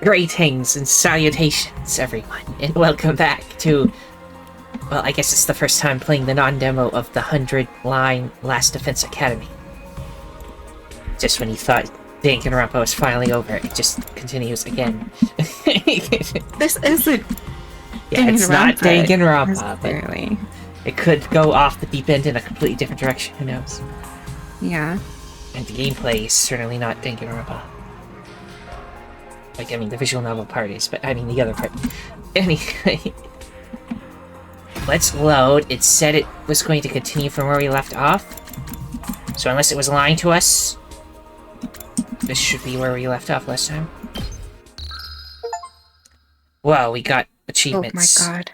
Greetings and salutations, everyone, and welcome back to... Well, I guess it's the first time playing the non-demo of the 100-line Last Defense Academy. Just when you thought Danganronpa was finally over, it just continues again. This isn't Yeah, it's not Danganronpa, but it could go off the deep end in a completely different direction, who knows? Yeah. And the gameplay is certainly not Danganronpa. Like, I mean, the visual novel part is, but I mean the other part. Anyway, let's load. It said it was going to continue from where we left off. So unless it was lying to us, this should be where we left off last time. Well, we got achievements. Oh my god.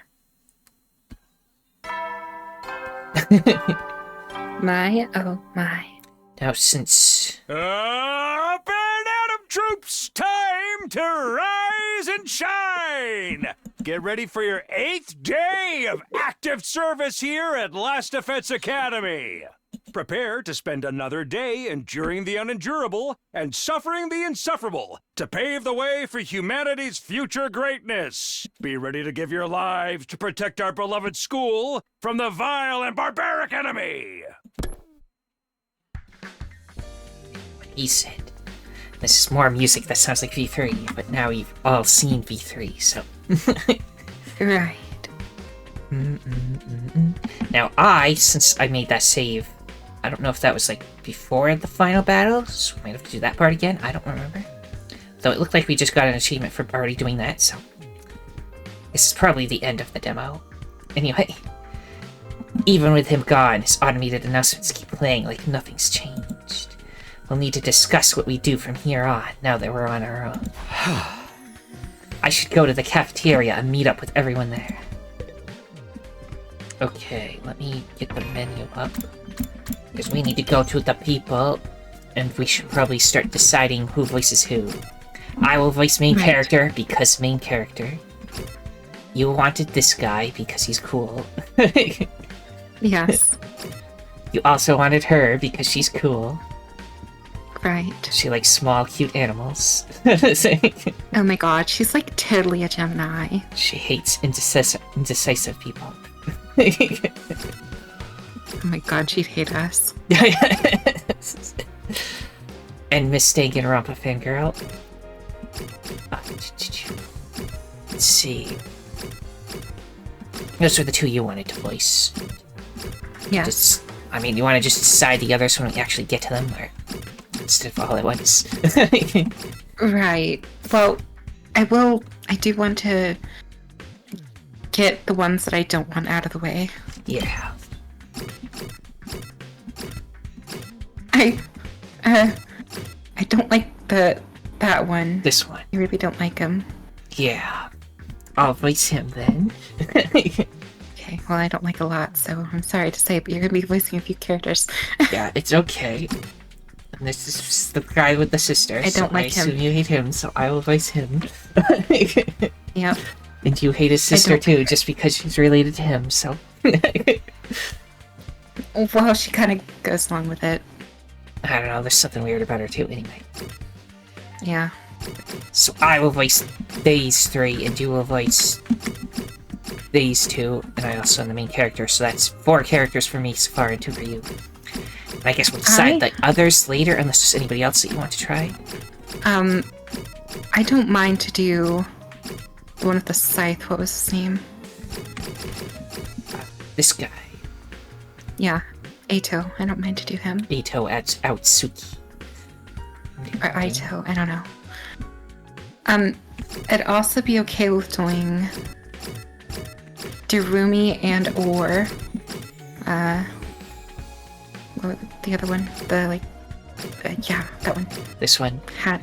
Oh my. Now, since... Up and Adam troops, time to rise and shine! Get ready for your 8th day of active service here at Last Defense Academy. Prepare to spend another day enduring the unendurable and suffering the insufferable to pave the way for humanity's future greatness. Be ready to give your lives to protect our beloved school from the vile and barbaric enemy. He said. This is more music that sounds like V3, but now you've all seen V3, so... Right. Now since I made that save, I don't know if that was like before the final battle, so we might have to do that part again, I don't remember. Though it looked like we just got an achievement for already doing that, so... This is probably the end of the demo. Anyway, even with him gone, his automated announcements keep playing like nothing's changed. We'll need to discuss what we do from here on, now that we're on our own. I should go to the cafeteria and meet up with everyone there. Okay, let me get the menu up. Because we need to go to the people, and we should probably start deciding who voices who. I will voice main character because main character. You wanted this guy because he's cool. Yes. You also wanted her because she's cool. Right. She likes small, cute animals. Oh my god, she's like totally a Gemini. She hates indecisive people. Oh my god, she'd hate us. And Miss Danganronpa fangirl. Let's see. Those are the two you wanted to voice. Yes. I mean, you want to just decide the others when we actually get to them, or instead of all at once? Right. Well, I do want to get the ones that I don't want out of the way. Yeah. I don't like that one. This one. I really don't like him. Yeah. I'll voice him then. Okay, well, I don't like a lot, so I'm sorry to say, but you're gonna be voicing a few characters. Yeah, it's okay. And this is the guy with the sister. I don't like him. I assume you hate him, so I will voice him. Yep. And you hate his sister too, just because she's related to him, so... Well, she kind of goes along with it. I don't know, there's something weird about her too, anyway. Yeah. So I will voice these three, and you will voice these two, and I also am the main character, so that's 4 characters for me so far, and 2 for you. And I guess we'll decide the others later, unless there's anybody else that you want to try. I don't mind to do the one with the scythe. What was his name? This guy. Yeah, Aito. I don't mind to do him. Aito Outsuki. Or Aito, I don't know. I'd also be okay with doing Darumi and or what was the other one? Yeah, that one. This one. Hat.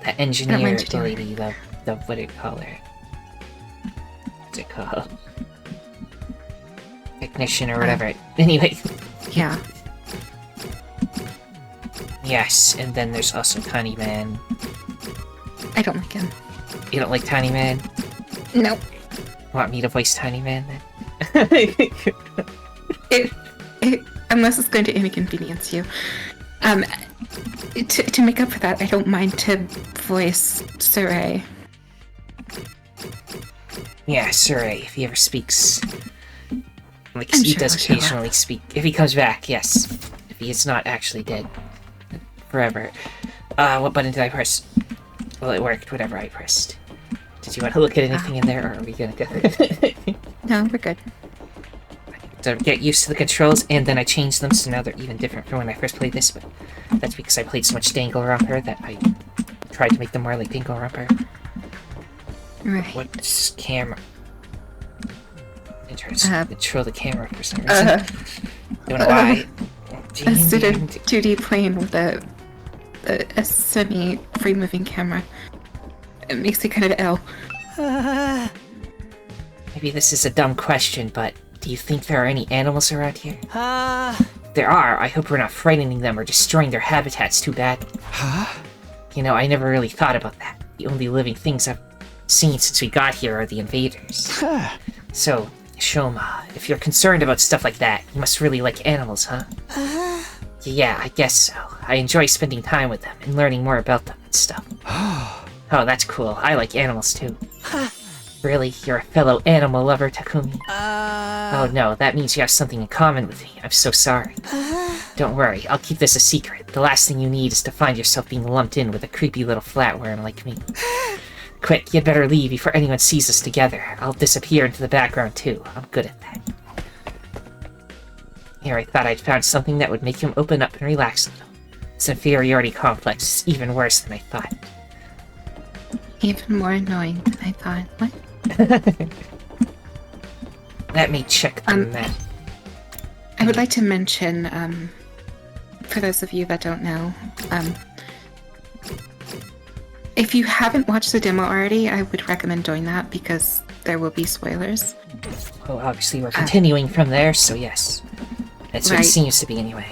The engineer lady, the what do you call her? What's it called? Technician or whatever. Anyway. Yeah. Yes, and then there's also Tiny Man. I don't like him. You don't like Tiny Man? Nope. Want me to voice Tiny Man then? Unless it's going to inconvenience you. To make up for that, I don't mind to voice Saray. Yeah, Saray, if he ever speaks. Like, I'm he sure does he'll show up. occasionally speak. If he comes back, yes. If he is not actually dead. Forever. What button did I press? Well, it worked, whatever I pressed. Did you want to look at anything in there, or are we gonna go? No, we're good. To get used to the controls, and then I changed them, so now they're even different from when I first played this, but that's because I played so much Danganronpa that I tried to make them more like Danganronpa. Right. What's camera? Interesting. Control the camera for some reason. Don't know why. A pseudo 2D plane with a semi-free moving camera. It makes me kind of ill. Maybe this is a dumb question, but do you think there are any animals around here? If there are, I hope we're not frightening them or destroying their habitats too badly. You know, I never really thought about that. The only living things I've seen since we got here are the invaders. So, Shoma, if you're concerned about stuff like that, you must really like animals, huh? Yeah, I guess so. I enjoy spending time with them and learning more about them and stuff. Oh, that's cool. I like animals too. Really? You're a fellow animal lover, Takumi? Oh no, that means you have something in common with me. I'm so sorry. Don't worry, I'll keep this a secret. The last thing you need is to find yourself being lumped in with a creepy little flatworm like me. Quick, you'd better leave before anyone sees us together. I'll disappear into the background too. I'm good at that. Here, I thought I'd found something that would make him open up and relax a little. This inferiority complex is even worse than I thought. Even more annoying than I thought. What? Let me check the map. I would like to mention, for those of you that don't know, if you haven't watched the demo already, I would recommend doing that because there will be spoilers. Well, obviously we're continuing from there, so yes. That's what it Right. seems to be anyway.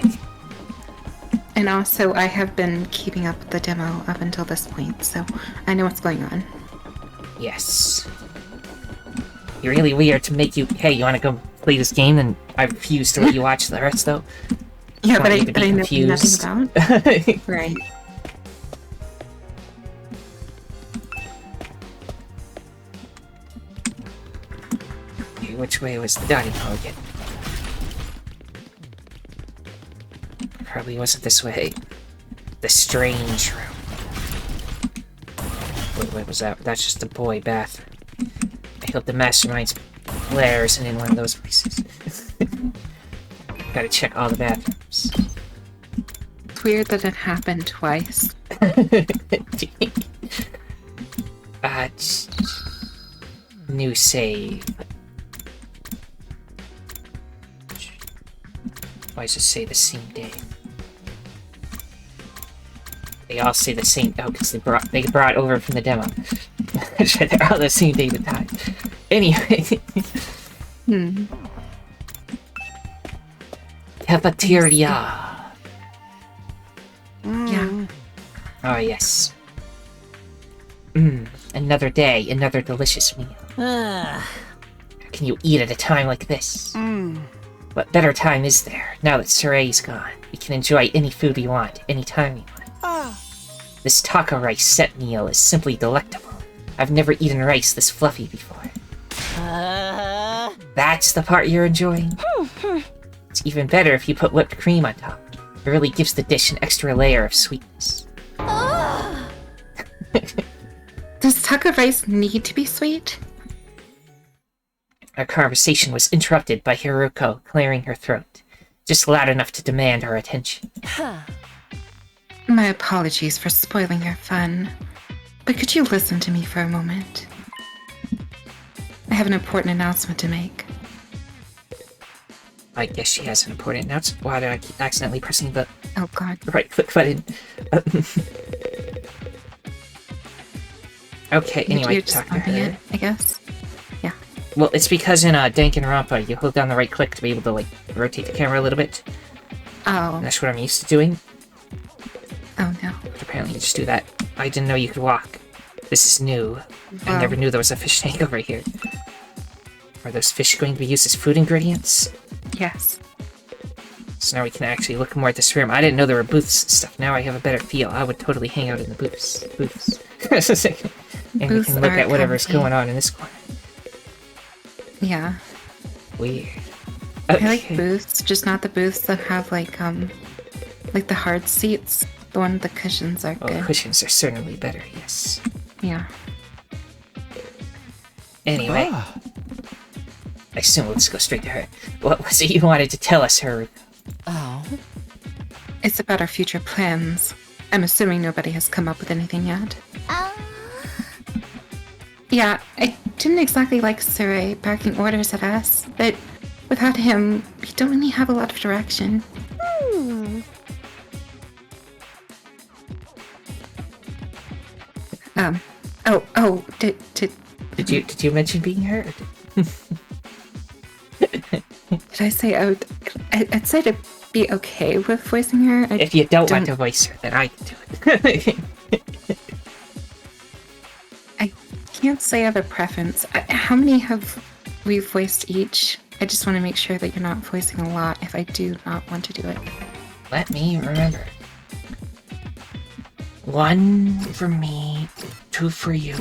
And also, I have been keeping up with the demo up until this point, so I know what's going on. Yes. You're really weird to make you, hey, you want to go play this game? And I refuse to let you watch the rest, though. Yeah, Don't but need to be I know confused. nothing about. Right. Okay, which way was the dining hall again? Probably wasn't this way. The strange room. Wait, what was that? That's just the boy bathroom. I hope the mastermind's lair isn't in one of those places. Gotta check all the bathrooms. It's weird that it happened twice. New save. Why does it say the same day? They all say the same. Oh, because they brought over from the demo. They're all the same date and time. Anyway. Cafeteria. Yeah. Oh yes. Another day, another delicious meal. How can you eat at a time like this? What better time is there, now that Saray's gone? We can enjoy any food we want, anytime we want. This taco rice set meal is simply delectable. I've never eaten rice this fluffy before. That's the part you're enjoying? It's even better if you put whipped cream on top. It really gives the dish an extra layer of sweetness. Does taco rice need to be sweet? Our conversation was interrupted by Hiruko clearing her throat, just loud enough to demand our attention. My apologies for spoiling your fun, but could you listen to me for a moment? I have an important announcement to make. I guess she has an important announcement. Why did I keep accidentally pressing the Oh god. right click button? Okay, anyway, You're just talk to bumping her. it, I guess. Yeah. Well, it's because in Danganronpa, you hold down the right click to be able to, like, rotate the camera a little bit. Oh. And that's what I'm used to doing. Oh no. But apparently you just do that. I didn't know you could walk. This is new. I Wow. never knew there was a fish tank over here. Are those fish going to be used as food ingredients? Yes. So now we can actually look more at this room. I didn't know there were booths and stuff. Now I have a better feel. I would totally hang out in the booths. And we can look at whatever's going on in this corner. Yeah. Weird. Okay. I like booths, just not the booths that have like the hard seats. The one with the cushions are good. Oh, cushions are certainly better, yes. Yeah. Anyway. I assume we'll just go straight to her. What was it you wanted to tell us, Haruka? Oh. It's about our future plans. I'm assuming nobody has come up with anything yet. Yeah, I didn't exactly like Sarai barking orders at us, but without him, we don't really have a lot of direction. Did you mention being hurt? Did I say I'd say to be okay with voicing her? If you don't want to voice her, then I can do it. I can't say I have a preference. How many have we voiced each? I just want to make sure that you're not voicing a lot if I do not want to do it. Let me remember. 1 for me, 2 for you,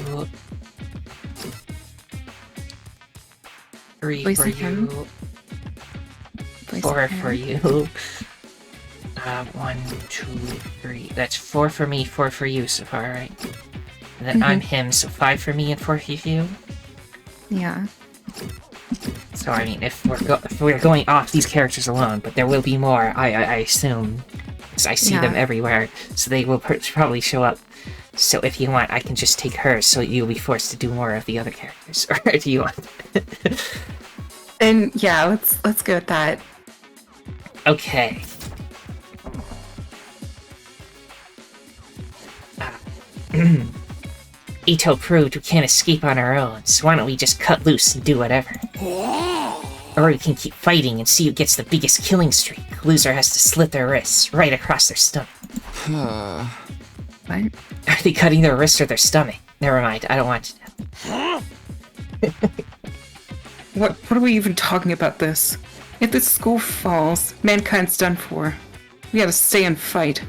3 for Voicing him? you, Voicing 4 her. for you. 1, 2, 3. That's 4 for me, 4 for you so far, right? And then I'm him, so 5 for me and 4 for you. Yeah. So I mean, if we're going off these characters alone, but there will be more, I assume. 'Cause I see them everywhere, so they will probably show up. So if you want, I can just take her, so you'll be forced to do more of the other characters. Or do you want? And yeah, let's go with that. Okay. Ito proved we can't escape on our own, so why don't we just cut loose and do whatever? Or we can keep fighting and see who gets the biggest killing streak. Loser has to slit their wrists right across their stomach. What? Are they cutting their wrist or their stomach? Never mind, I don't want to know. What are we even talking about this? If this school falls, mankind's done for. We gotta stay and fight.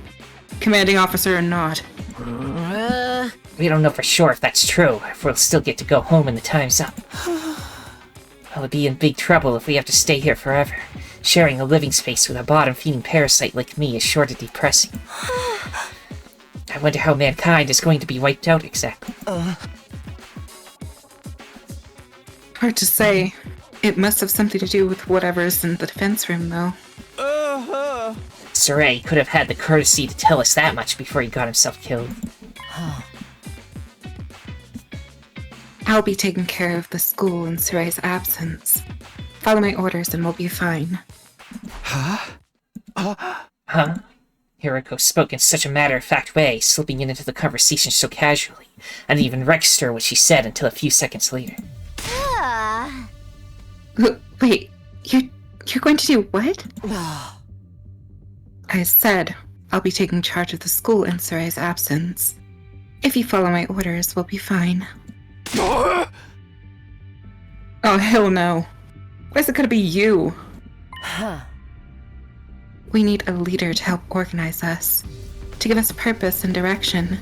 Commanding officer or not. We don't know for sure if that's true, if we'll still get to go home when the time's up. We'll be in big trouble if we have to stay here forever. Sharing a living space with a bottom-feeding parasite like me is sure to depressing. I wonder how mankind is going to be wiped out exactly. Hard to say. It must have something to do with whatever's in the defense room, though. Sarai could have had the courtesy to tell us that much before he got himself killed. I'll be taking care of the school in Sarai's absence. Follow my orders and we'll be fine. Huh? Hiroko spoke in such a matter-of-fact way, slipping into the conversation so casually, and even register what she said until a few seconds later. Wait, you're going to do what? I said I'll be taking charge of the school in Sarai's absence. If you follow my orders, we'll be fine. Oh, hell no. Why is it gonna be you? We need a leader to help organize us, to give us purpose and direction.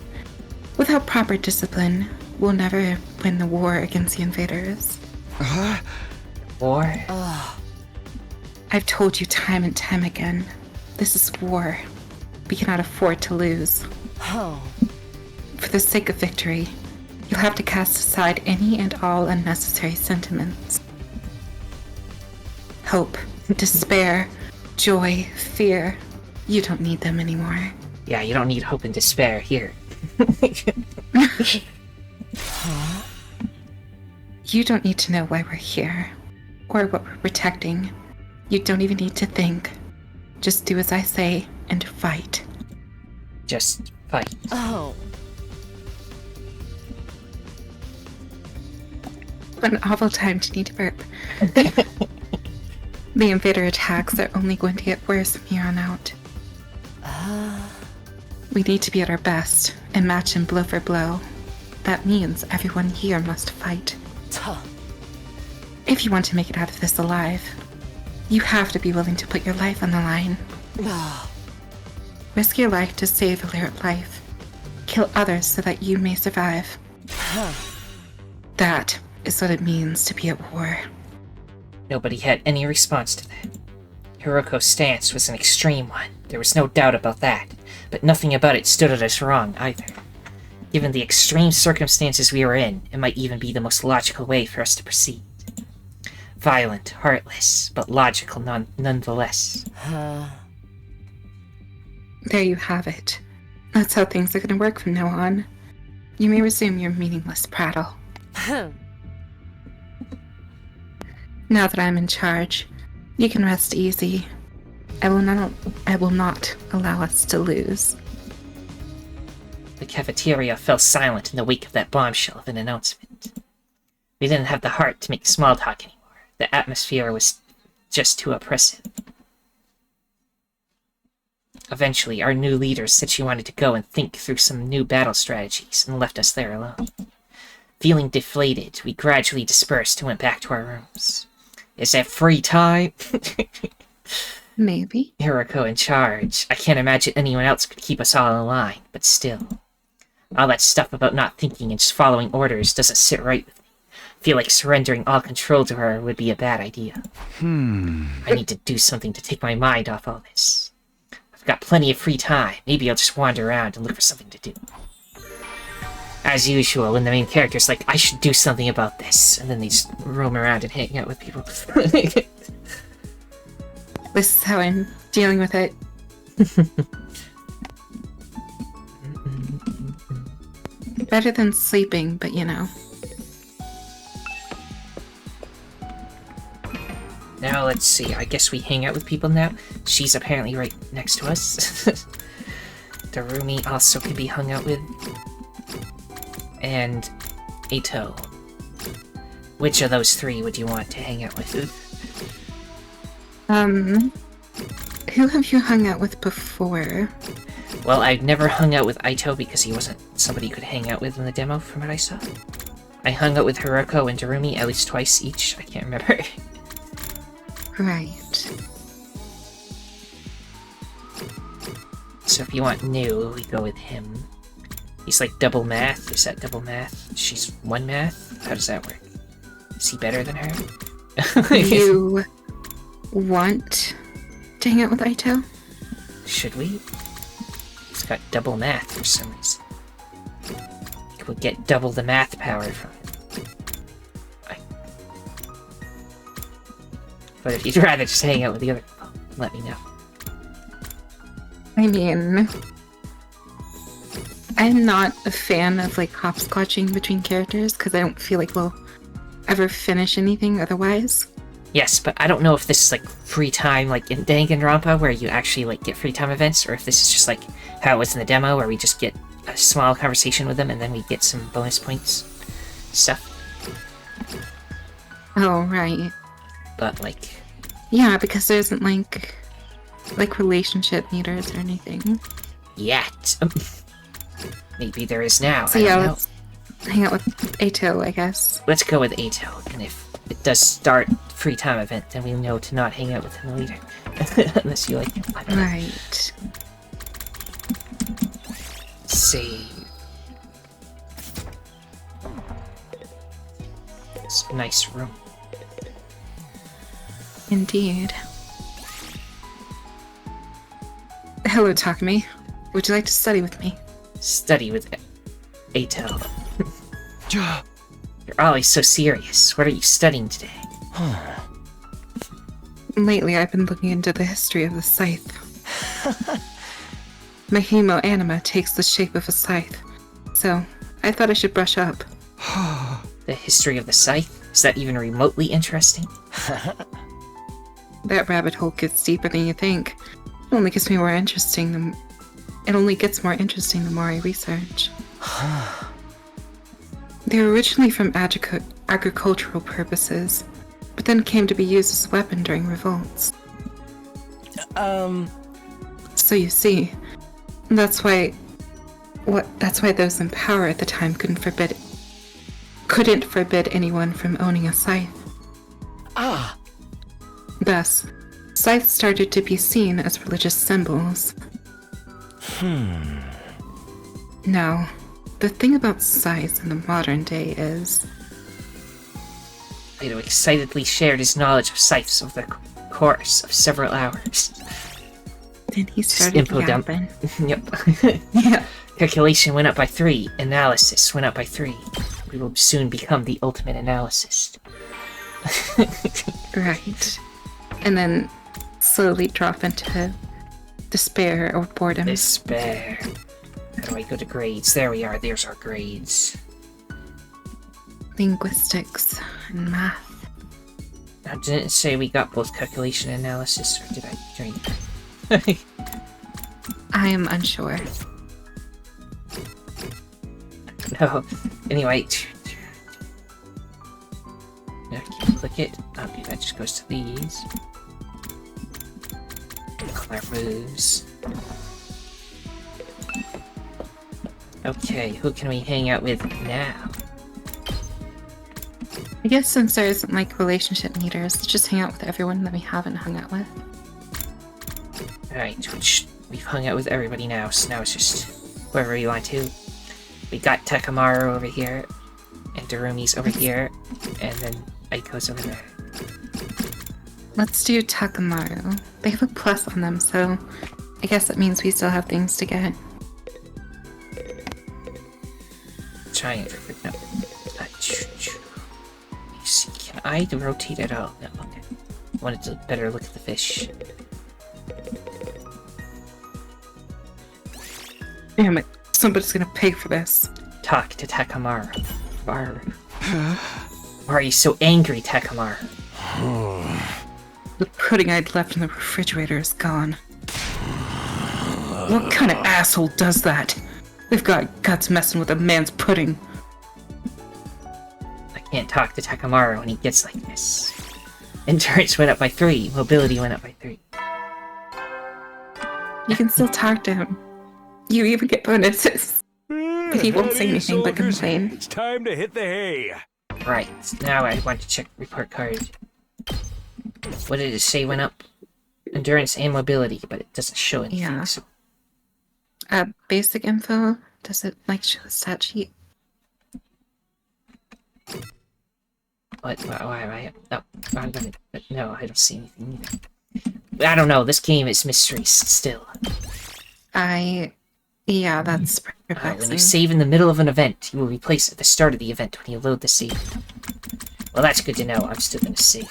Without proper discipline, we'll never win the war against the invaders. War? I've told you time and time again, this is war. We cannot afford to lose. For the sake of victory, you'll have to cast aside any and all unnecessary sentiments. Hope, despair, joy, fear. You don't need them anymore. Yeah, you don't need hope and despair here. You don't need to know why we're here, or what we're protecting. You don't even need to think. Just do as I say and fight. Just fight. What an awful time to need to burp. The invader attacks are only going to get worse from here on out. We need to be at our best and match him blow for blow. That means everyone here must fight. If you want to make it out of this alive, You have to be willing to put your life on the line. Risk your life to save a lyric life. Kill others so that you may survive. That is what it means to be at war. Nobody had any response to that. Hiroko's stance was an extreme one. There was no doubt about that, but nothing about it stood us wrong either. Given the extreme circumstances we were in, it might even be the most logical way for us to proceed. Violent, heartless, but logical nonetheless. There you have it. That's how things are going to work from now on. You may resume your meaningless prattle. Now that I'm in charge, you can rest easy. I will not allow us to lose. The cafeteria fell silent in the wake of that bombshell of an announcement. We didn't have the heart to make small talk anymore. The atmosphere was just too oppressive. Eventually, our new leader said she wanted to go and think through some new battle strategies and left us there alone. Feeling deflated, we gradually dispersed and went back to our rooms. Is that free time? Maybe. Hiroko in charge. I can't imagine anyone else could keep us all in line, but still. All that stuff about not thinking and just following orders doesn't sit right with me. I feel like surrendering all control to her would be a bad idea. I need to do something to take my mind off all this. I've got plenty of free time. Maybe I'll just wander around and look for something to do. As usual, when the main character's like, I should do something about this, and then they just roam around and hang out with people. This is how I'm dealing with it. Better than sleeping, but you know. Now, let's see. I guess we hang out with people now. She's apparently right next to us. Darumi also could be hung out with. And Eito. Which of those three would you want to hang out with? Who have you hung out with before? Well, I've never hung out with Eito because he wasn't somebody you could hang out with in the demo, from what I saw. I hung out with Hiroko and Darumi at least twice each. I can't remember. Right. So if you want new, we go with him. He's like double math. Is that double math? She's one math? How does that work? Is he better than her? You want to hang out with Eito? Should we? He's got double math for some reason. We'll get double the math power from him. But if you'd rather just hang out with the other people, let me know. I mean, I'm not a fan of like hopscotching between characters because I don't feel like we'll ever finish anything otherwise. Yes, but I don't know if this is like free time, like in Danganronpa, where you actually like get free time events, or if this is just like how it was in the demo, where we just get a small conversation with them and then we get some bonus points stuff. Oh, right. But like, yeah, because there isn't like relationship meters or anything yet. Maybe there is now. So I yeah, don't know. let's hang out with Eito, I guess. Let's go with Eito, and if it does start free time event, then we know to not hang out with him later. Unless you like him. I don't know. Right. Save. It's a nice room. Indeed. Hello, Takumi. Would you like to study with me? Study with Eito. You're always so serious. What are you studying today? Lately, I've been looking into the history of the scythe. My hemo anima takes the shape of a scythe, so I thought I should brush up. The history of the scythe? Is that even remotely interesting? That rabbit hole gets deeper than you think. It only gets more interesting the more I research. They were originally from agricultural purposes, but then came to be used as a weapon during revolts. So you see, that's why those in power at the time couldn't forbid anyone from owning a scythe. Ah. Thus, Scythes started to be seen as religious symbols. Now, the thing about scythes in the modern day is... Plato excitedly shared his knowledge of scythes over the course of several hours. Then he started yapping. Yep. Yeah. Calculation went up by 3. Analysis went up by 3. We will soon become the ultimate analyst. Right. And then slowly drop into despair or boredom. Despair. How do I go to grades? There we are. There's our grades. Linguistics and math. Now, didn't it say we got both calculation and analysis, or did I dream? I am unsure. No. Anyway. Yeah, click it. Okay, that just goes to these. Clever. Okay, who can we hang out with now? I guess since there isn't like relationship meters, just hang out with everyone that we haven't hung out with. Alright, which we've hung out with everybody now, so now it's just whoever you want to. We got Takamaru over here, and Darumi's over here, and then Aiko's over there. Let's do Takamaru. They have a plus on them, so I guess that means we still have things to get. Trying it. No. Can I rotate at all? No, okay. I wanted to better look at the fish. Damn it. Somebody's gonna pay for this. Talk to Takamaru. Why are you so angry, Takamaru? The pudding I'd left in the refrigerator is gone. What kind of asshole does that? They've got guts messing with a man's pudding. I can't talk to Takamaru when he gets like this. Endurance went up by 3. Mobility went up by 3. You can still talk to him. You even get bonuses. But he won't say anything but complain. It's time to hit the hay. Right, now I want to check the report card. What did it say went up? Endurance and mobility, but it doesn't show anything. Yeah. So. Basic info. Does it like show the stat sheet? What? Why? Oh, I'm gonna. No, I don't see anything either. I don't know. This game is mystery still. Yeah, that's When perplexing. you save in the middle of an event, you will replace at the start of the event when you load the save. Well, that's good to know. I'm still gonna save.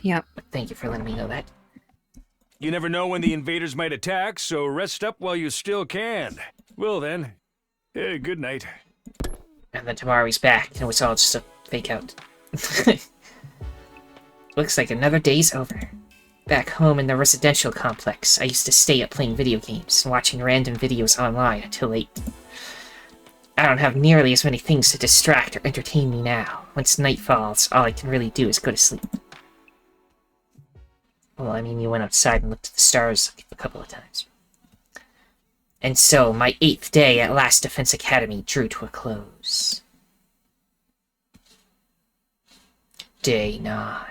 Yep. Thank you for letting me know that. You never know when the invaders might attack, so rest up while you still can. Well then, good night. And then tomorrow he's back, and it's all just a fake out. Looks like another day's over. Back home in the residential complex, I used to stay up playing video games and watching random videos online until late. I don't have nearly as many things to distract or entertain me now. Once night falls, all I can really do is go to sleep. Well, I mean, you went outside and looked at the stars a couple of times. And so, my 8th day at Last Defense Academy drew to a close. Day 9.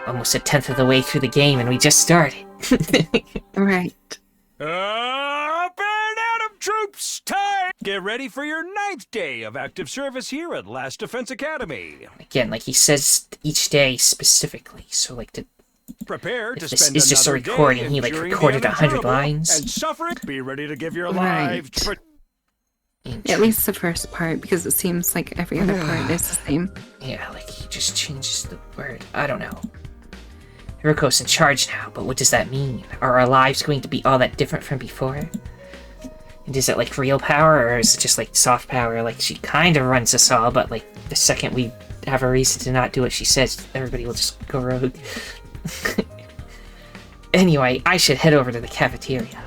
Almost 1/10 of the way through the game, and we just started. Right. Up and at 'em, troops! Time! Get ready for your 9th day of active service here at Last Defense Academy. Again, like he says each day specifically, so like to... Prepare to If this spend is just a another day recording, he like enduring the recorded 100 unendurable lines. And suffering. Be ready to give your Right. lives. At least the first part, because it seems like every other part is the same. Yeah, like he just changes the word. I don't know. Hiroko's in charge now, but what does that mean? Are our lives going to be all that different from before? And is it like real power, or is it just like soft power? Like she kind of runs us all, but like the second we have a reason to not do what she says, everybody will just go rogue. Anyway, I should head over to the cafeteria.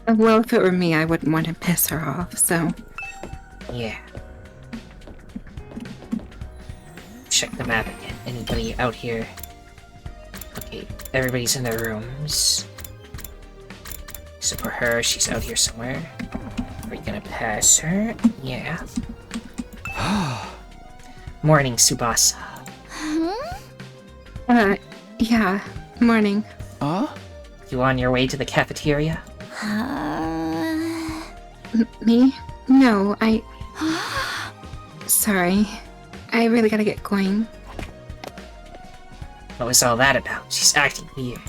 Well, if it were me, I wouldn't want to piss her off, so... Yeah. Check the map again. Anybody out here? Okay, everybody's in their rooms. Except for her, she's out here somewhere. Are we gonna pass her? Yeah. Morning, Tsubasa. Yeah. Morning. Huh? You on your way to the cafeteria? Me? No, Sorry. I really gotta get going. What was all that about? She's acting weird.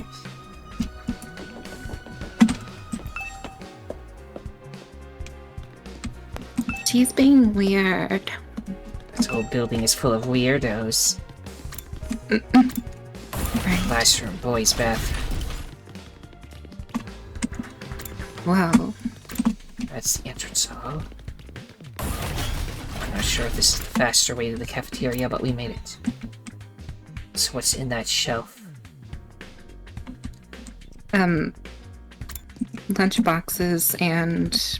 She's being weird. This whole building is full of weirdos. Right. Classroom, boys' bathroom. Whoa. That's the entrance hall. I'm not sure if this is the faster way to the cafeteria, but we made it. So what's in that shelf? Lunch boxes and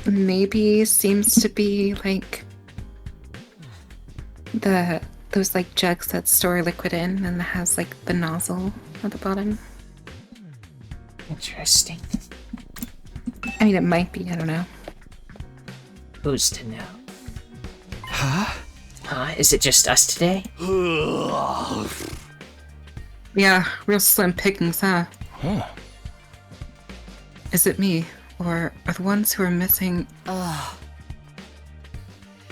maybe seems to be like those like jugs that store liquid in and has like the nozzle at the bottom. Interesting. I mean, it might be, I don't know. Who's to know? Huh? Huh? Is it just us today? Yeah, real slim pickings, huh? Huh. Is it me? Or are the ones who are missing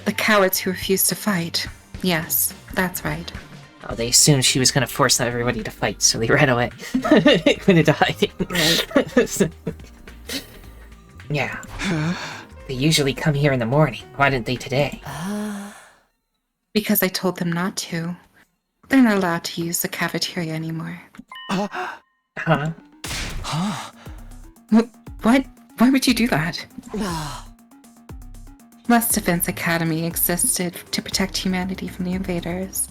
the cowards who refuse to fight? Yes, that's right. Oh, they assumed she was gonna force everybody to fight, so they ran away. Went into hiding. Yeah. They usually come here in the morning. Why didn't they today? Because I told them not to. They're not allowed to use the cafeteria anymore. Huh? Huh? What? Why would you do that? Less Defense Academy existed to protect humanity from the invaders.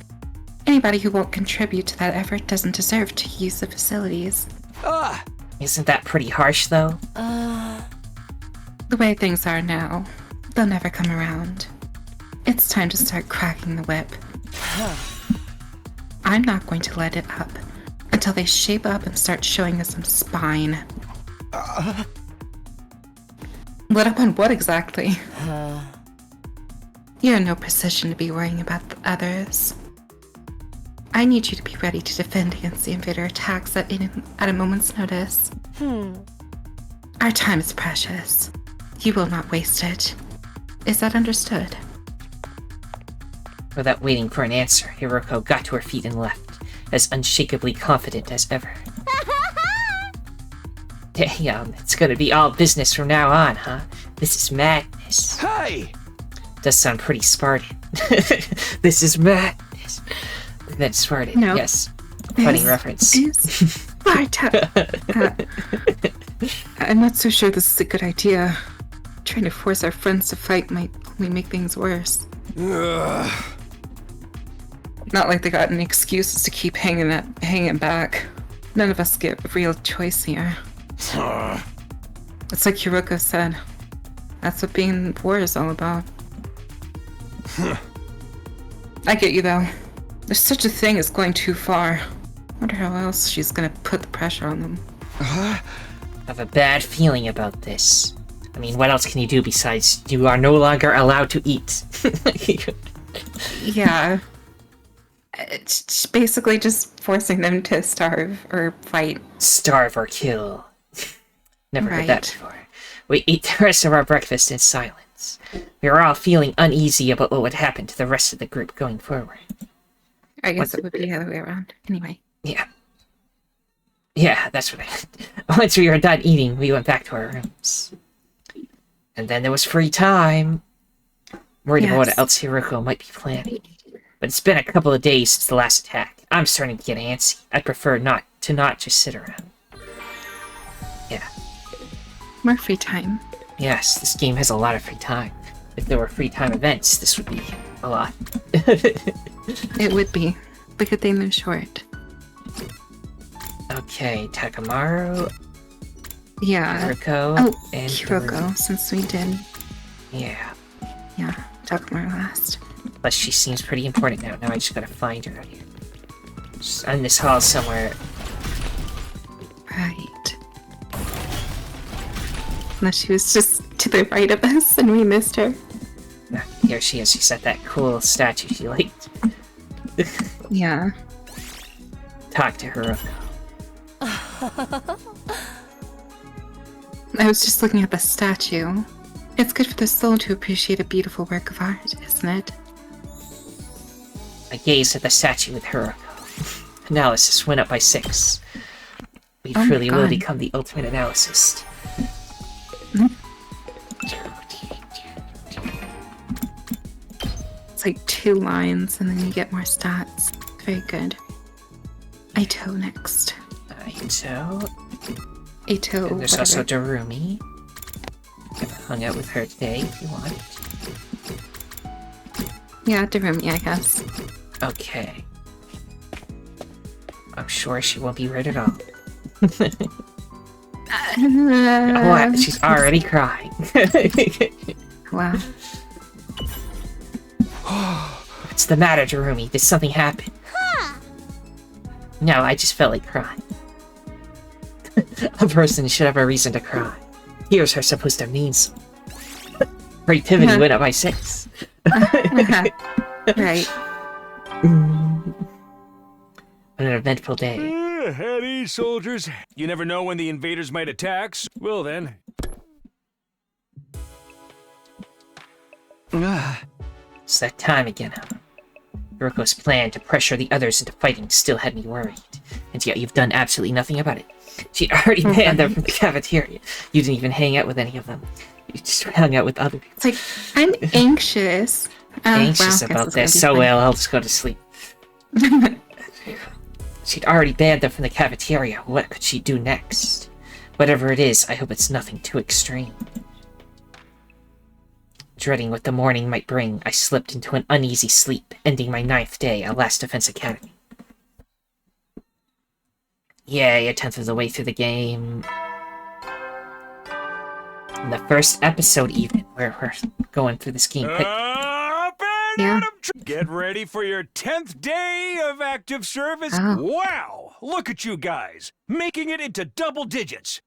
Anybody who won't contribute to that effort doesn't deserve to use the facilities. Isn't that pretty harsh, though? The way things are now, they'll never come around. It's time to start cracking the whip. I'm not going to let it up until they shape up and start showing us some spine. Let up on what exactly? You're in no position to be worrying about the others. I need you to be ready to defend against the invader attacks at a moment's notice. Our time is precious. You will not waste it. Is that understood? Without waiting for an answer, Hiroko got to her feet and left, as unshakably confident as ever. Damn, it's gonna be all business from now on, huh? This is madness. Hey! Does sound pretty Spartan. This is madness. Then Spartan, No. yes. Funny reference. Sparta. I'm not so sure this is a good idea. Trying to force our friends to fight might only make things worse. Not like they got any excuses to keep hanging back. None of us get a real choice here. It's like Hiroko said. That's what being in war is all about. I get you though. There's such a thing as going too far. Wonder how else she's gonna put the pressure on them. I have a bad feeling about this. I mean, what else can you do besides you are no longer allowed to eat? Yeah. It's basically just forcing them to starve or fight. Starve or kill. Never heard that Right. before. We ate the rest of our breakfast in silence. We were all feeling uneasy about what would happen to the rest of the group going forward. I guess it would be the other way around. Anyway. Yeah. Yeah, that's what I meant. Once we were done eating, we went back to our rooms. And then there was free time. Worried about what Yes. else Hiroko might be planning. But it's been a couple of days since the last attack. I'm starting to get antsy. I'd prefer not just sit around. Yeah. More free time. Yes, this game has a lot of free time. If there were free time events, this would be a lot. It would be. But good thing they're short. Okay, Takamaru, Yeah. Hiroko, Oh, and Hiroko, since we did. Yeah. Yeah, Takamaru last. Plus, she seems pretty important now. Now I just gotta find her out here. She's in this hall somewhere. Right. No, she was just to the right of us and we missed her. Ah, here she is. She's at that cool statue she liked. Yeah. talk to her. I was just looking at the statue. It's good for the soul to appreciate a beautiful work of art, isn't it? I gazed at the statue with her. Analysis went up by 6. We Oh my truly will God. become the ultimate analyst. It's like 2 lines, and then you get more stats. Very good. Aito next. Aito. Aito, And there's whatever. also Darumi. Hung out with her today if you want. Yeah, Darumi, I guess. Okay. I'm sure she won't be rude at all. What? She's already crying. Wow. What's the matter, Darumi? Did something happen? No, I just felt like crying. A person should have a reason to cry. Here's her supposed to mean something. Creativity went up by 6. Right. What an eventful day. At ease, soldiers. You never know when the invaders might attack. Well then. It's that time again, huh? Hiroko's plan to pressure the others into fighting still had me worried. And yet you've done absolutely nothing about it. She'd already banned them from the cafeteria. You didn't even hang out with any of them. You just hung out with other people. It's like, I'm anxious. Anxious well, about this. So well, I'll just go to sleep. She'd already banned them from the cafeteria. What could she do next? Whatever it is, I hope it's nothing too extreme. Dreading what the morning might bring, I slipped into an uneasy sleep, ending my 9th day at Last Defense Academy. Yay, a 10th of the way through the game. In the first episode even, where we're going through this game quick. Up and Yeah. out of Get ready for your 10th day of active service. Oh. Wow! Look at you guys, making it into double digits.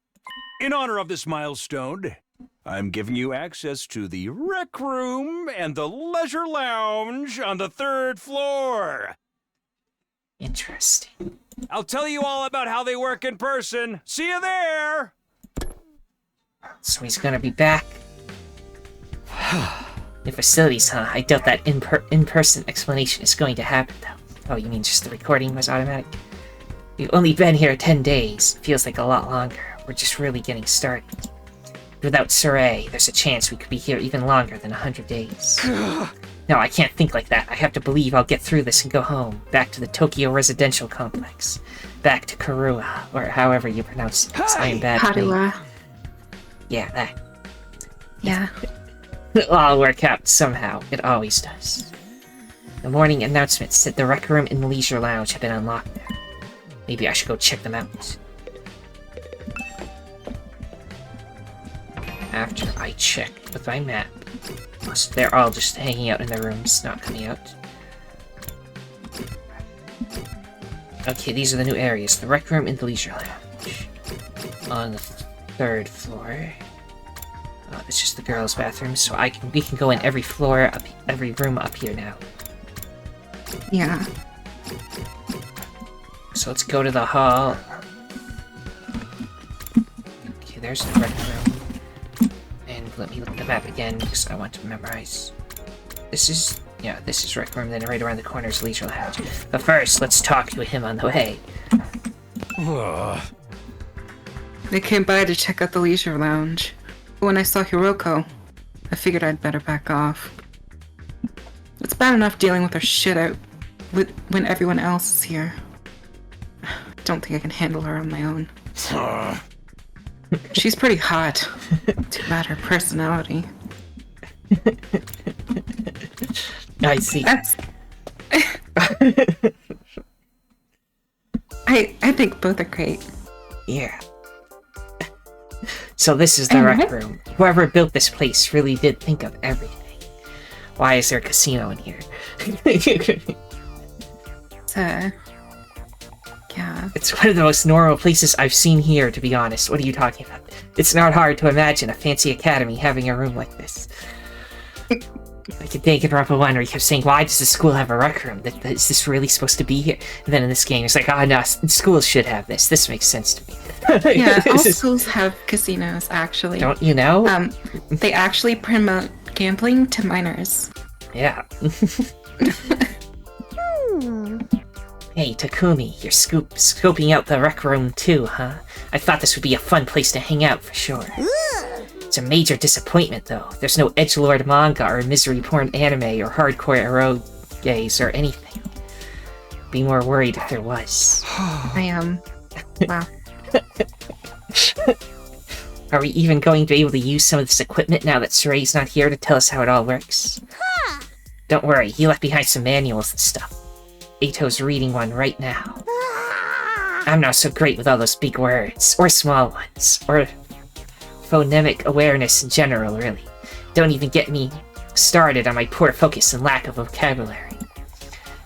In honor of this milestone, I'm giving you access to the rec room and the leisure lounge on the 3rd floor. Interesting. I'll tell you all about how they work in person. See you there! So he's gonna be back. The facilities, huh? I doubt that in-person explanation is going to happen, though. Oh, you mean just the recording was automatic? We've only been here 10 days. Feels like a lot longer. We're just really getting started. Without Saray, there's a chance we could be here even longer than 100 days. No, I can't think like that. I have to believe I'll get through this and go home. Back to the Tokyo residential complex. Back to Karua, or however you pronounce it. 'Cause I am bad at names. Padua. Yeah, that. Yeah. It'll all work out somehow. It always does. The morning announcement said the rec room and leisure lounge had been unlocked now. Maybe I should go check them out. After I checked with my map. They're all just hanging out in their rooms, not coming out. Okay, these are the new areas. The rec room and the leisure lounge. On the 3rd floor. It's just the girls' bathroom, so we can go in every floor, every room up here now. Yeah. So let's go to the hall. Okay, there's the rec room. And let me look at the map again, because I want to memorize. This is rec room, then right around the corner is leisure lounge. But first, let's talk to him on the way. They came by to check out the leisure lounge. But when I saw Hiroko, I figured I'd better back off. It's bad enough dealing with her shit out when everyone else is here. Don't think I can handle her on my own. She's pretty hot. Too bad her personality. I see. That's... I think both are great. Yeah. So this is the rec room. Whoever built this place really did think of everything. Why is there a casino in here? Yeah. It's one of the most normal places I've seen here, to be honest. What are you talking about? It's not hard to imagine a fancy academy having a room like this. Like a Danganronpa 1 where he kept saying, why does the school have a rec room? Is this really supposed to be here? And then in this game, it's like, oh no, schools should have this. This makes sense to me. Yeah, all schools have casinos, actually. Don't you know? They actually promote gambling to minors. Yeah. Hey, Takumi, you're scoping out the rec room too, huh? I thought this would be a fun place to hang out for sure. It's a major disappointment, though. There's no edgelord manga or misery porn anime or hardcore erogays or anything. Be more worried if there was. I am. Wow. Are we even going to be able to use some of this equipment now that Suray's not here to tell us how it all works? Don't worry, he left behind some manuals and stuff. Ito's reading one right now. I'm not so great with all those big words, or small ones, or phonemic awareness in general, really. Don't even get me started on my poor focus and lack of vocabulary.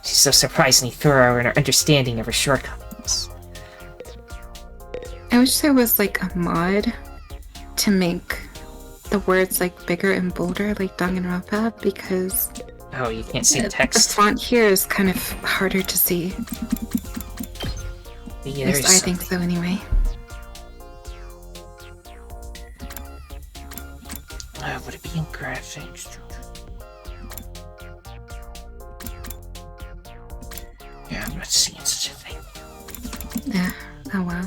She's so surprisingly thorough in her understanding of her shortcomings. I wish there was like a mod to make the words like bigger and bolder like Danganronpa, because Oh, you can't see the the text? font here is kind of harder to see. Yeah, At least I think so anyway. Would it be in graphics? Yeah, I'm not seeing such a thing. Yeah. Oh wow.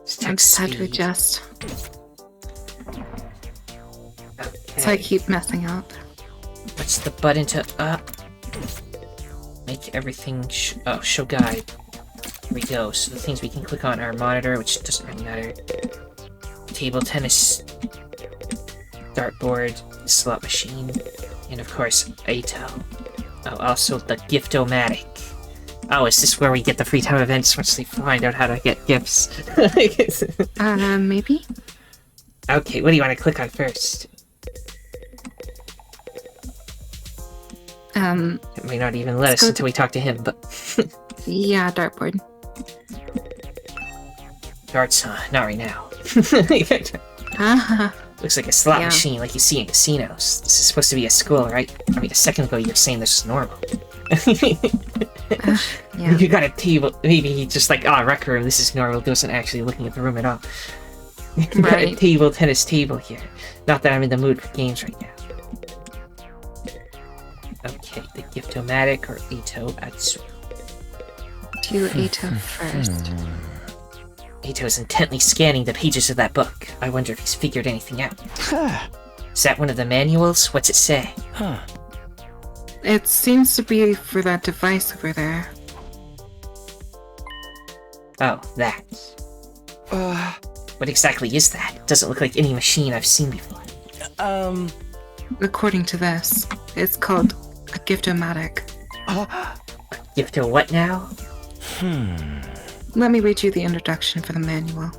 It's I'm text just had to speed. adjust. Okay. So I keep messing up. What's the button to make everything show guide? Here we go. So the things we can click on are monitor, which doesn't really matter. Table tennis, dartboard, slot machine, and of course Ito. Oh, also the Gift-O-Matic. Oh, is this where we get the free time events once they find out how to get gifts? Maybe? Okay, what do you want to click on first? It may not even let us go until we talk to him, but... Yeah, dartboard. Darts, huh? Not right now. Ah, Looks like a slot Yeah. machine like you see in casinos. This is supposed to be a school, right? I mean, a second ago you were saying this is normal. yeah. You got a table. Maybe he just like, rec room, this is normal. He wasn't actually looking at the room at all. You got a Right. tennis table here. Not that I'm in the mood for games right now. Okay, the Gift-O-Matic or Ito Atsu. Do Ito first. Ito's intently scanning the pages of that book. I wonder if he's figured anything out. Is that one of the manuals? What's it say? It seems to be for that device over there. Oh, that. What exactly is that? It doesn't look like any machine I've seen before. According to this, it's called a Gift-O-Matic. Gift-O what now? Let me read you the introduction for the manual.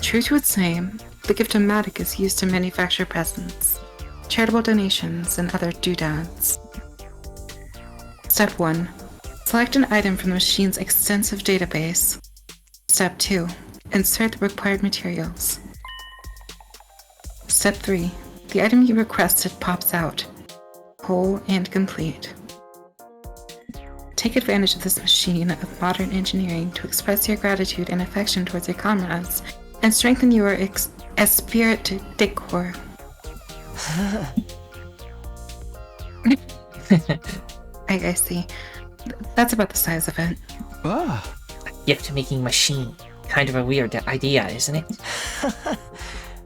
True to its name, the Gift-O-Matic is used to manufacture presents, charitable donations, and other doodads. Step 1. Select an item from the machine's extensive database. Step 2. Insert the required materials. Step 3. The item you requested pops out, whole and complete. Take advantage of this machine of modern engineering to express your gratitude and affection towards your comrades and strengthen your esprit de corps. I see. That's about the size of it. A gift-making machine. Kind of a weird idea, isn't it?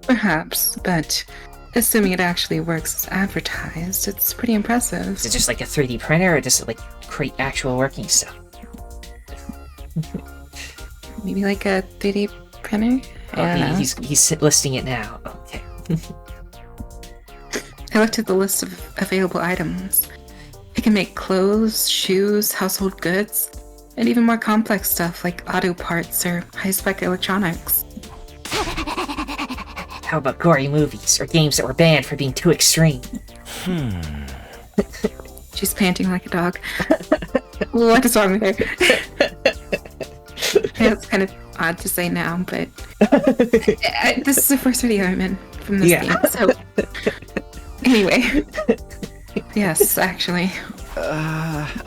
Perhaps, but assuming it actually works as advertised, it's pretty impressive. Is it just like a 3D printer, or does it like create actual working stuff? Maybe like a 3D printer? I don't know. He's listing it now. Okay. I looked at the list of available items. It can make clothes, shoes, household goods, and even more complex stuff like auto parts or high-spec electronics. How about gory movies or games that were banned for being too extreme? She's panting like a dog. What is wrong with her? Yeah, it's kind of odd to say now, but this is the first video I'm in from this game. So anyway, yes, actually.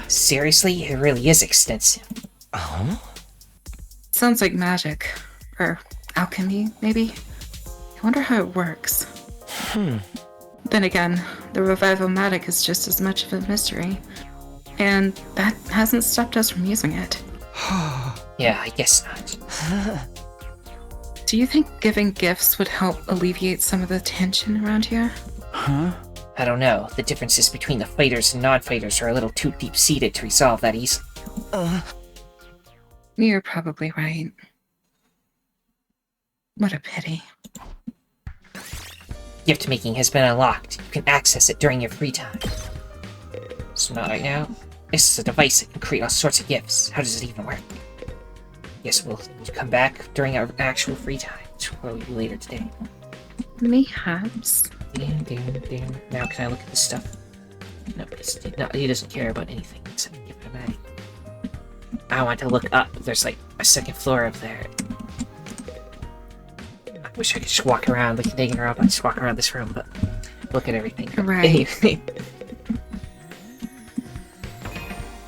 Seriously, it really is extensive. Sounds like magic. Or alchemy, maybe? I wonder how it works. Then again, the Revival-Matic is just as much of a mystery. And that hasn't stopped us from using it. Yeah, I guess not. Do you think giving gifts would help alleviate some of the tension around here? I don't know. The differences between the fighters and non-fighters are a little too deep-seated to resolve that easily. You're probably right. What a pity. Gift making has been unlocked. You can access it during your free time. So not right now. This is a device that can create all sorts of gifts. How does it even work? Guess we'll come back during our actual free time. Which will be later today. Mayhaps. Now can I look at this stuff? No, he doesn't care about anything except Gift-O-Matic. I want to look up. There's like a second floor up there. I wish I could just walk around like a digging around. I just walk around this room, but look at everything. Right.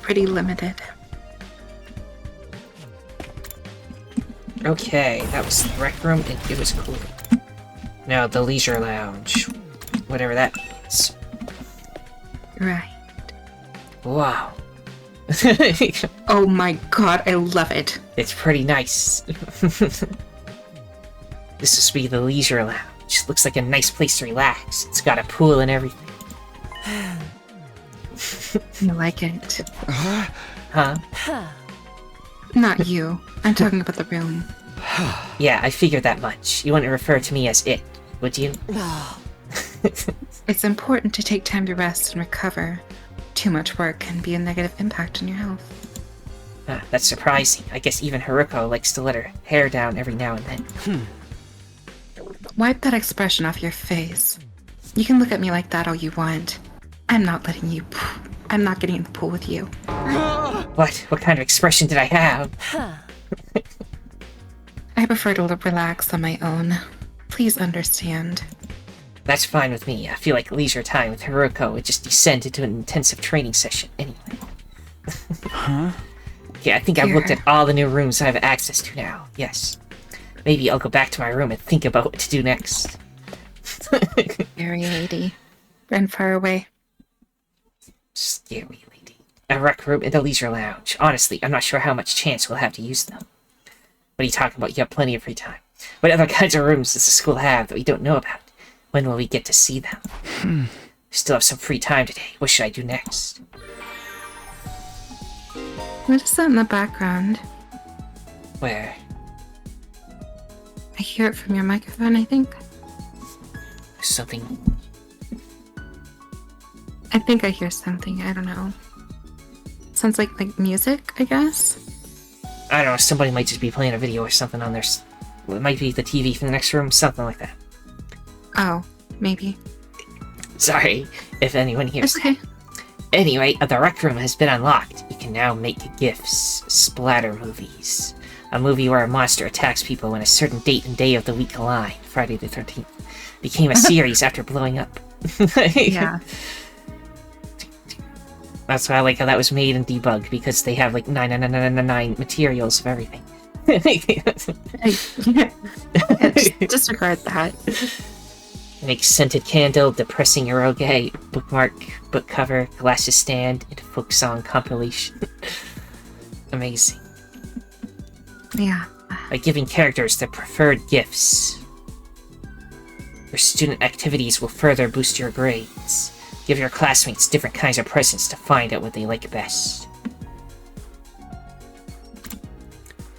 Pretty limited. Okay, that was the rec room, and it was cool. Now the leisure lounge, whatever that means. Right. Wow. Oh my god, I love it. It's pretty nice. This must be the leisure lounge. Looks like a nice place to relax. It's got a pool and everything. You like it? Huh? Not you. I'm talking about the room. Yeah, I figured that much. You wouldn't refer to me as it, would you? It's important to take time to rest and recover. Too much work can be a negative impact on your health. That's surprising. I guess even Haruko likes to let her hair down every now and then. Wipe that expression off your face. You can look at me like that all you want. I'm not letting you... I'm not getting in the pool with you. What? What kind of expression did I have? I prefer to relax on my own. Please understand. That's fine with me. I feel like leisure time with Haruko would just descend into an intensive training session anyway. Yeah, I think I've looked at all the new rooms I have access to now. Yes. Maybe I'll go back to my room and think about what to do next. Scary lady. Run far away. Scary lady. A rec room and a leisure lounge. Honestly, I'm not sure how much chance we'll have to use them. What are you talking about? You have plenty of free time. What other kinds of rooms does the school have that we don't know about? When will we get to see them? We still have some free time today. What should I do next? What is that in the background? Where? I hear it from your microphone, I think. Something... I think I hear something. I don't know. Sounds like music, I guess? I don't know, somebody might just be playing a video or something on their... It might be the TV from the next room, something like that. Oh, maybe. Sorry if anyone hears It's okay. that. Anyway, the rec room has been unlocked. You can now make gifts. Splatter movies. A movie where a monster attacks people when a certain date and day of the week align, Friday the 13th, became a series after blowing up. Yeah. That's why I like how that was made in debug, because they have like 9 materials of everything. Just disregard that. Make scented candle, depressing eroge, bookmark, book cover, glasses stand, and folk song compilation. Amazing. Yeah. By giving characters their preferred gifts, your student activities will further boost your grades. Give your classmates different kinds of presents to find out what they like best.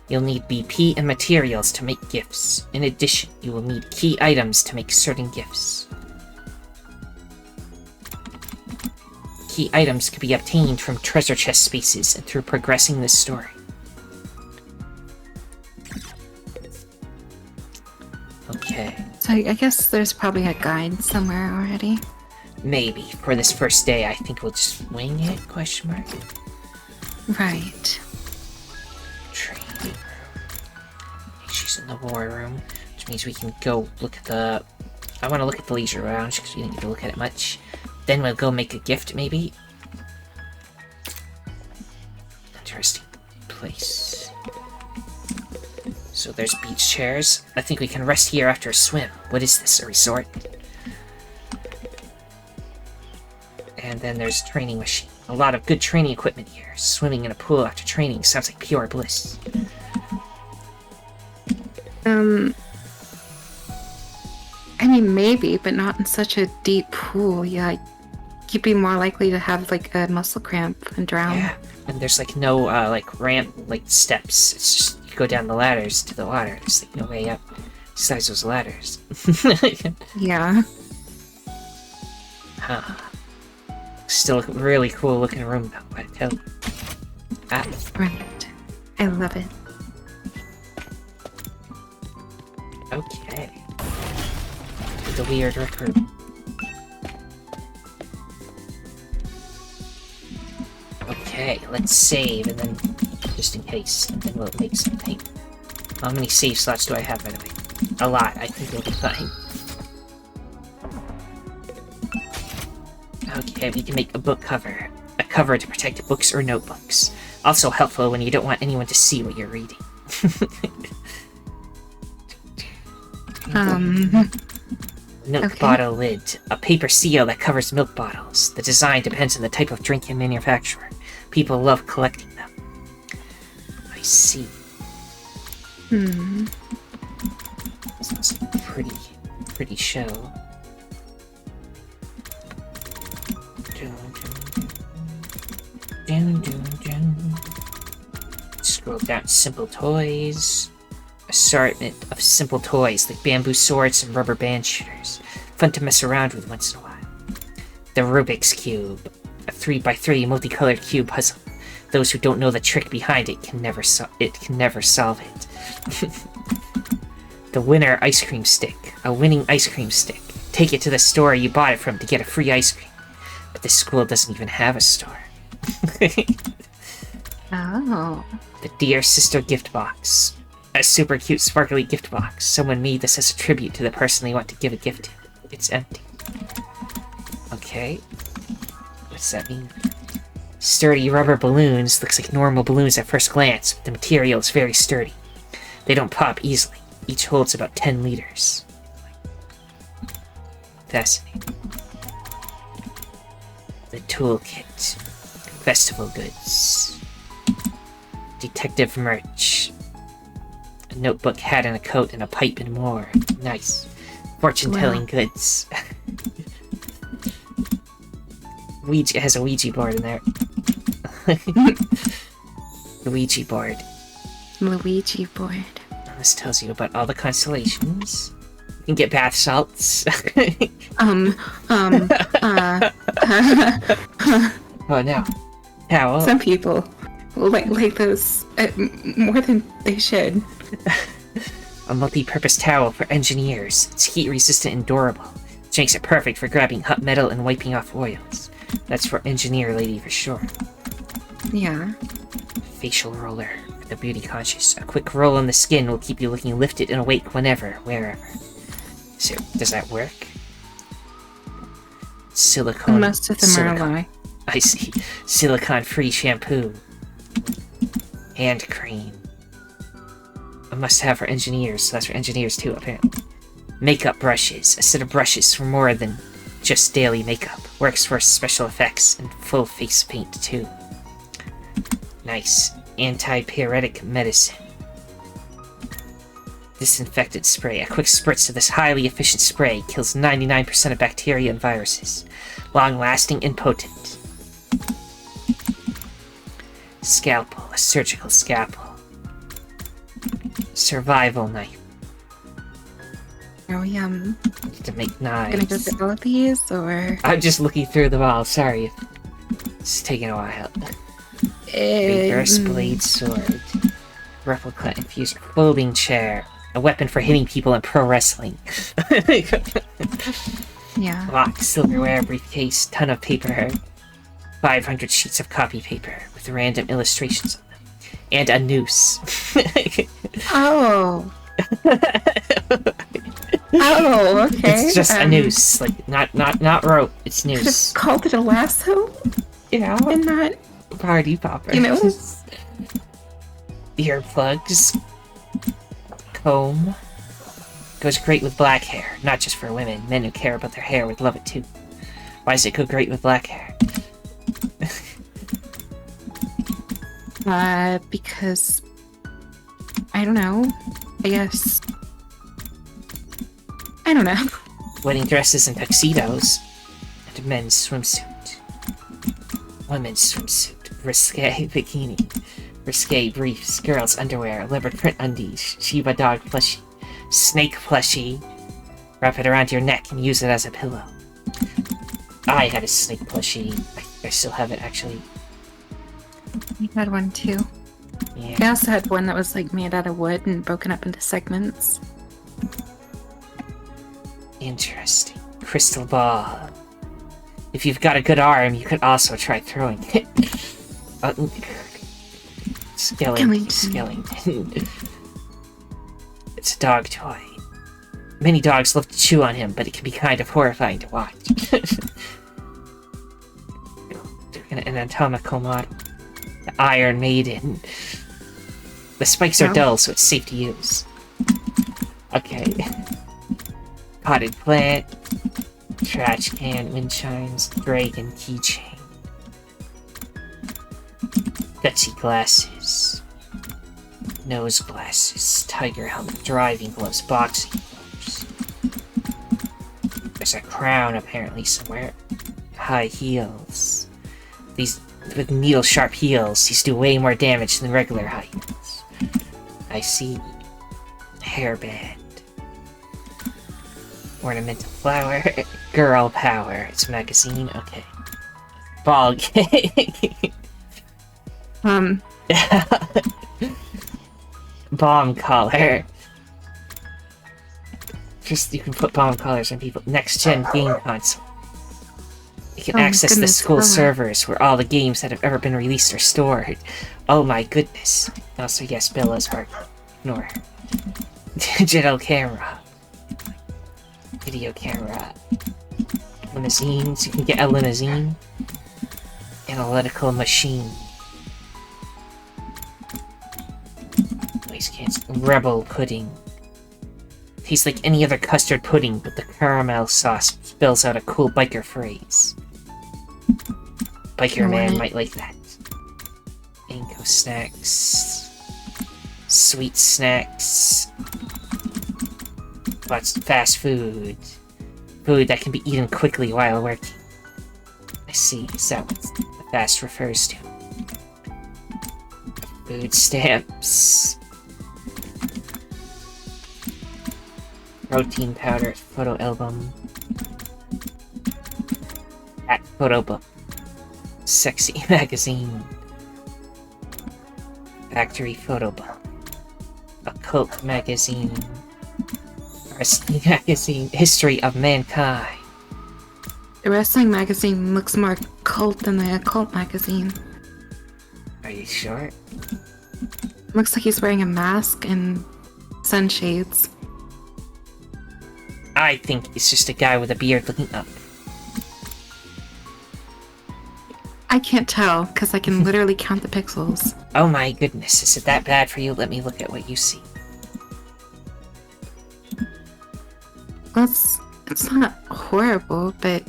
You'll need BP and materials to make gifts. In addition, you will need key items to make certain gifts. Key items can be obtained from treasure chest spaces and through progressing this story. Okay. So I guess there's probably a guide somewhere already. Maybe. For this first day, I think we'll just wing it, question mark. Right. Training room. the war room, which means we can go look at the... I want to look at the leisure lounge, because we didn't get to look at it much. Then we'll go make a gift, maybe? Interesting place. So there's beach chairs. I think we can rest here after a swim. What is this, a resort? And then there's a training machine. A lot of good training equipment here. Swimming in a pool after training sounds like pure bliss. I mean, maybe, but not in such a deep pool. Yeah, you'd be more likely to have, like, a muscle cramp and drown. Yeah, and there's, like, no, like, ramp, like, steps. It's just, you go down the ladders to the water. There's, like, no way up. Besides those ladders. Yeah. Huh. Still a really cool looking room, though, I tell you. Ah. Right. I love it. Okay. To the weird rec room. Okay, let's save, and then, just in case, and then we'll make something. How many save slots do I have, by the way? A lot. I think we'll be fine. Okay, we can make a book cover. A cover to protect books or notebooks. Also helpful when you don't want anyone to see what you're reading. Milk Okay. bottle lid. A paper seal that covers milk bottles. The design depends on the type of drink and manufacturer. People love collecting them. I see. This looks like a pretty show. Scroll down, simple toys. Assortment of simple toys like bamboo swords and rubber band shooters. Fun to mess around with once in a while. The Rubik's Cube. A 3x3 multicolored cube puzzle. Those who don't know the trick behind it can never solve it. The winner ice cream stick. A winning ice cream stick. Take it to the store you bought it from to get a free ice cream. But this school doesn't even have a store. Oh. The Dear Sister gift box. A super cute sparkly gift box. Someone made this as a tribute to the person they want to give a gift to. It's empty. Okay. What's that mean? Sturdy rubber balloons. Looks like normal balloons at first glance, but the material is very sturdy. They don't pop easily. Each holds about 10 liters. Fascinating. The toolkit. Festival goods. Detective merch. A notebook, hat, and a coat, and a pipe, and more. Nice. Fortune-telling goods. It has a Ouija board in there. The Ouija board. Luigi board. This tells you about all the constellations. You can get bath salts. Oh no. Towel. Some people like those more than they should. A multi-purpose towel for engineers. It's heat-resistant and durable, which makes it perfect for grabbing hot metal and wiping off oils. That's for engineer lady for sure. Yeah. Facial roller for the beauty conscious. A quick roll on the skin will keep you looking lifted and awake whenever, wherever. So, does that work? Silicone. Most of them are a lie. I see. Silicone-free shampoo. Hand cream. A must-have for engineers, so that's for engineers too, apparently. Makeup brushes. A set of brushes for more than just daily makeup. Works for special effects and full face paint too. Nice. Antipyretic medicine. Disinfectant spray. A quick spritz of this highly efficient spray kills 99% of bacteria and viruses. Long-lasting and potent. Scalpel. A surgical scalpel. Survival knife. Oh, yum. To make Gonna go knives. through all of these, or I'm just looking through them all. Sorry if it's taking a while. Reverse blade sword. Replica infuser. Folding chair. A weapon for hitting people in pro wrestling. yeah. Lock, silverware, briefcase, ton of paper. 500 sheets of copy paper with random illustrations on them. And a noose. Oh, Oh, okay. It's just a noose, like not rope. It's Could have noose. called it a lasso You know, and not, party popper. you know. Earplugs. Comb. Goes great with black hair, not just for women. Men who care about their hair would love it too. Why does it go great with black hair? Because I don't know. I guess I don't know. Wedding dresses and tuxedos. And men's swimsuit. Women's swimsuit. Risque bikini. Risque briefs. Girls' underwear. Leopard print undies. Shiba dog plushie. Snake plushie. Wrap it around your neck and use it as a pillow. I had a snake plushie. I still have it, actually. I had one too. Yeah. I also had one that was like made out of wood and broken up into segments. Interesting. Crystal ball. If you've got a good arm, you could also try throwing it. Skellington. It's a dog toy. Many dogs love to chew on him, but it can be kind of horrifying to watch. An anatomical model. The Iron Maiden. The spikes are dull, so it's safe to use. Okay. Potted plant. Trash can, wind chimes, dragon keychain. Gutsy glasses. Nose glasses. Tiger helmet. Driving gloves. Boxing gloves. There's a crown apparently somewhere. High heels. These with needle sharp heels, these do way more damage than regular high heels. I see. Hairband. Ornamental flower. Girl power. It's a magazine. Okay. Ball game. Bomb collar. Just, you can put bomb collars on people. Next gen game console. You can access the school servers where all the games that have ever been released are stored. Oh my goodness. Also, yes, Bella's part. Ignore her. Digital camera. Video camera. Limousines. You can get a limousine. Analytical machine. Noise cancel. Rebel pudding. Tastes like any other custard pudding, but the caramel sauce spells out a cool biker phrase. Biker man might like that. Anko snacks. Sweet snacks. Lots of fast food. Food that can be eaten quickly while working. I see, is that what the fast refers to? Food stamps. Protein powder, photo album. At photo book. Sexy magazine. Factory photo book. Occult magazine. Wrestling magazine. History of mankind. The wrestling magazine looks more cult than the occult magazine. Are you sure? Looks like he's wearing a mask and sunshades. I think it's just a guy with a beard looking up. I can't tell, because I can literally count the pixels. Oh my goodness, is it that bad for you? Let me look at what you see. Well, it's not horrible, but...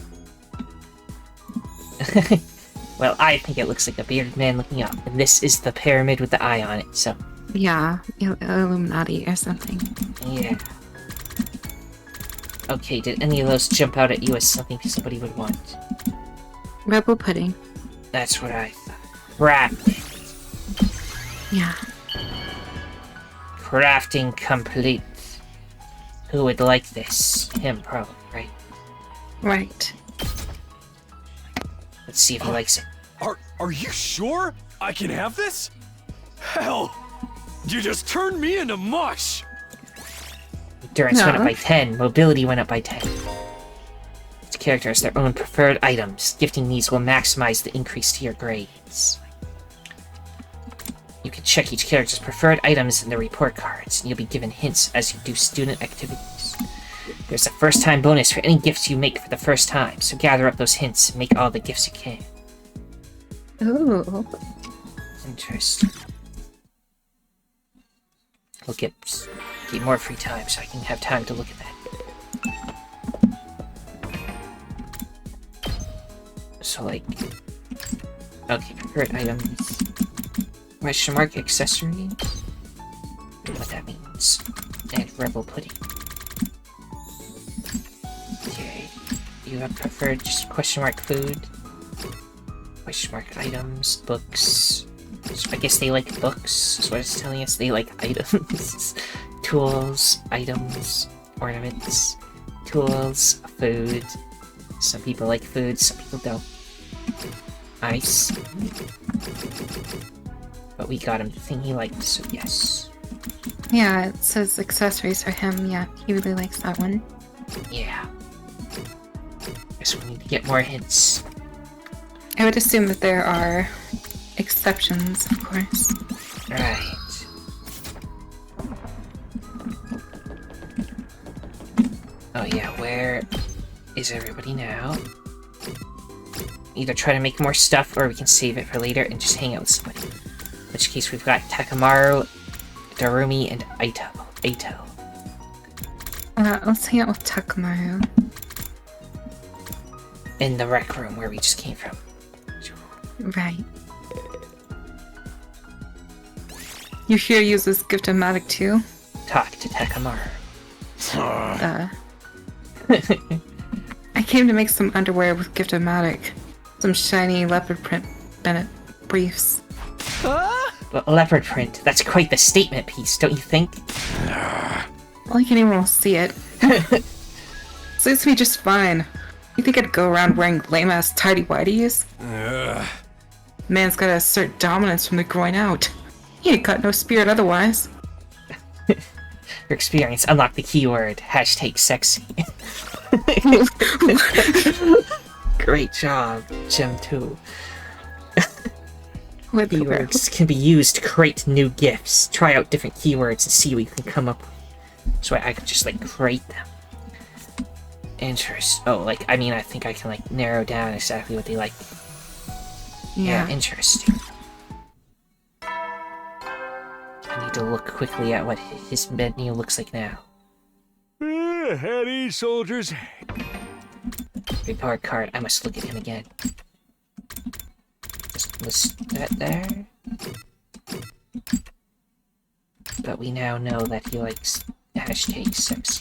Well, I think it looks like a bearded man looking up, and this is the pyramid with the eye on it, so... yeah, Illuminati or something. Yeah. Okay, did any of those jump out at you as something somebody would want? Rebel pudding. That's what I thought. Crafting. Yeah. Crafting complete. Who would like this? Him, probably, right? Right. Let's see if he likes it. Are you sure I can have this? Hell, you just turned me into mush. Endurance went up by 10. Mobility went up by 10. Each character has their own preferred items. Gifting these will maximize the increase to your grades. You You can check each character's preferred items in their report cards, and you'll be given hints as you do student activities. There's a first-time bonus for any gifts you make for the first time, so gather up those hints and make all the gifts you can. Ooh. Interesting. We'll get more free time so I can have time to look at that. So, like... Okay, preferred items... Question mark accessory? Don't know what that means. And rebel pudding. Okay. You have preferred just question mark food. Question mark items, books. So I guess they like books, is what it's telling us. They like items. Tools, items, ornaments, tools, food. Some people like food, some people don't. Ice. But we got him the thing he liked, so yes. Yeah, it says accessories for him. Yeah, he really likes that one. Yeah. Guess we need to get more hints. I would assume that there are exceptions, of course. Right. Oh yeah, where is everybody now? Either try to make more stuff, or we can save it for later and just hang out with somebody. In which case we've got Takamaru, Darumi, and Aito. Let's hang out with Takamaru. In the rec room where we just came from. Right. You here uses Gift-O-Matic too? Talk to Takamaru. I came to make some underwear with Gift-O-Matic. Some shiny leopard print Bennett briefs. Leopard print. That's quite the statement piece, don't you think? Well, I can't even see it. Suits me just fine. You think I'd go around wearing lame-ass tighty-whities? Man's gotta assert dominance from the groin out. He ain't got no spirit otherwise. Your experience unlocked the keyword. #sexy. Great job, Gem 2. Keywords can be used to create new gifts. Try out different keywords and see what you can come up with. So I could just, like, create them. Oh, like, I mean, I think I can, like, narrow down exactly what they like. Yeah, interesting. I need to look quickly at what his menu looks like now. At ease, soldiers. Report card. I must look at him again. Just list that there. But we now know that he likes #sexy.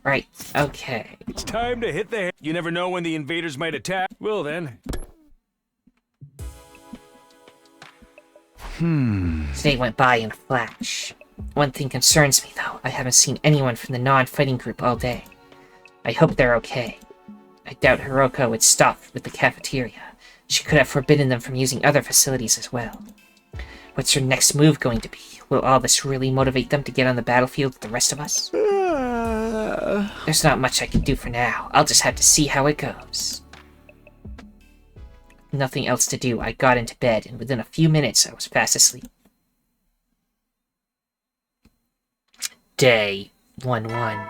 Right, okay. It's time to hit the... You never know when the invaders might attack. Well then. Today went by in a flash. One thing concerns me, though. I haven't seen anyone from the non-fighting group all day. I hope they're okay. I doubt Hiroko would stop with the cafeteria. She could have forbidden them from using other facilities as well. What's her next move going to be? Will all this really motivate them to get on the battlefield with the rest of us? There's not much I can do for now. I'll just have to see how it goes. Nothing else to do, I got into bed, and within a few minutes I was fast asleep. Day 1-1.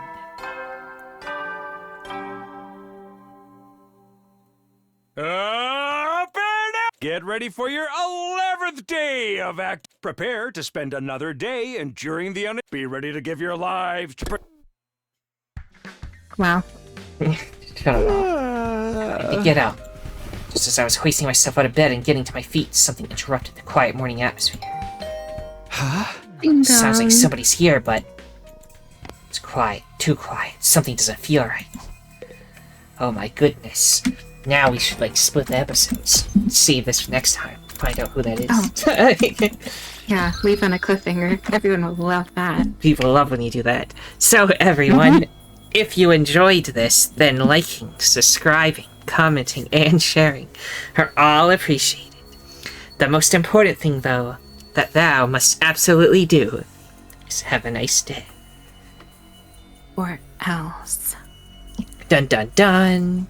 Get ready for your 11th day of act. Prepare to spend another day enduring the Be ready to give your lives to... Wow. Shut up. I had to get up. Just as I was hoisting myself out of bed and getting to my feet, something interrupted the quiet morning atmosphere. Huh? Ding Sounds like dong. somebody's here, but... It's quiet. Too quiet. Something doesn't feel right. Oh my goodness. Now we should, like, split the episodes. Save this for next time. Find out who that is. Yeah, leave on a cliffhanger. Everyone will love that. People love when you do that. So, everyone, if you enjoyed this, then liking, subscribing, commenting, and sharing are all appreciated. The most important thing, though, that thou must absolutely do is have a nice day. Or else. Dun dun dun!